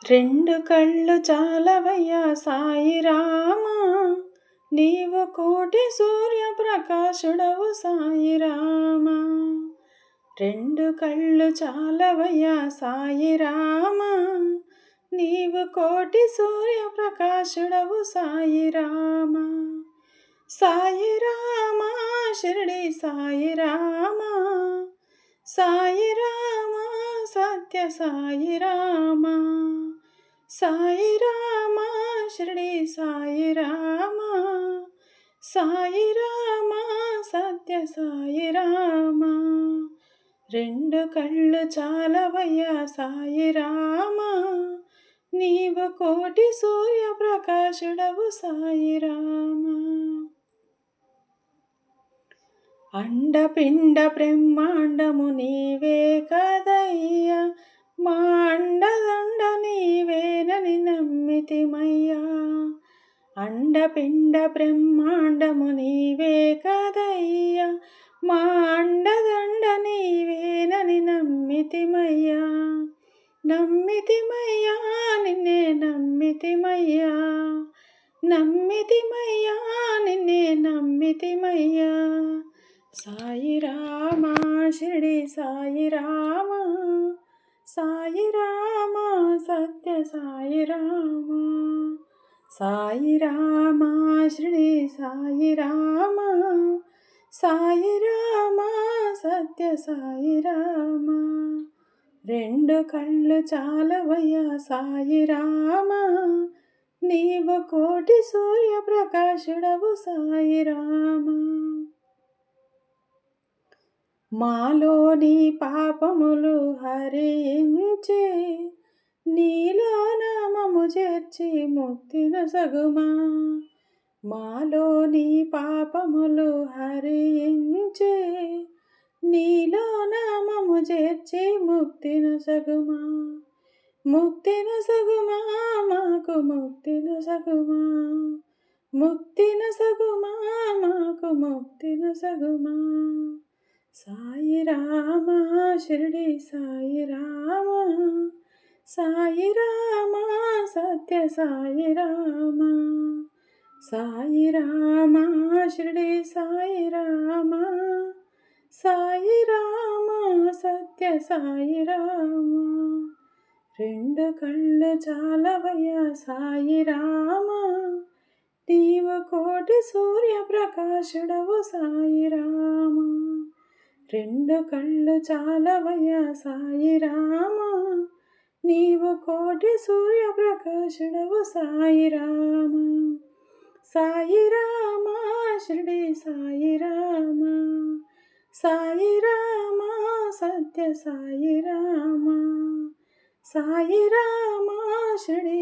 రెండు కళ్ళు చాలవయ్యా సాయి రామా, నీవు కోటి సూర్యప్రకాశుడవు సాయి రామా. రెండు కళ్ళు చాలవయ్యా సాయి రామా, నీవు కోటి సూర్యప్రకాశుడవు సాయి రామా. సాయి రామా షిరిడి సాయి రామా, సాయి రామా సత్య సాయి రామా. సాయి రామా షిరిడి సాయి రామా, సాయి రామా సత్య సాయి రామా. రెండు కళ్ళు చాలవయ్యా సాయి రామా, నీవు కోటి సూర్యప్రకాశుడవు సాయి రామా. అండపిండ బ్రహ్మాండము నీవే కదయ్యా, మా అండదండ నీవేనని నమ్మితిమయ్యా. అండపిండ బ్రహ్మాండము నీవే కదయ్యా, మా అండదండ నీవేనని నమ్మితిమయ్యా. నమ్మితిమయ్యా నిన్నే నమ్మితిమయ్యా, నమ్మితిమయ్యా నిన్నే నమ్మితిమయ్యా. సాయి రామా షిరిడి సాయి రామా, సాయి రామా సత్య సాయి రామా. సాయి రామా షిరిడి సాయి రామా, సాయి రామా సత్య సాయి రామా. రెండు కళ్ళు చాలవయ్యా సాయి రామా, నీవు కోటి సూర్యప్రకాశుడవు సాయి రామా. మాలోని పాపములు హరించి నీలో నామము చేర్చి ముక్తినొసగుమా. మాలోని పాపములు హరించి నీలో నామము చేర్చి ముక్తినొసగుమా. ముక్తినొసగుమా మాకు ముక్తినొసగుమా, ముక్తినొసగుమా మాకు ముక్తినొసగుమా. సాయి రామా షిరిడి సాయి రామా, సాయి రామా సత్య సాయి రామా. సాయి రామా షిరిడి సాయి రామా, సాయి రామా సత్య సాయి రామా. రెండు కళ్ళు చాలవయ్యా సాయి రామా, నీవు కోటి సూర్యప్రకాశుడవు సాయి రామా. రెండు కళ్ళు చాలవయ్యా సాయి రామా, నీవు కోటి సూర్యప్రకాశుడవు సాయి రామా. సాయి రామా షిరిడి సాయి రామా, సాయి రామా సత్య సాయి రామా. సాయి రామా షిరిడి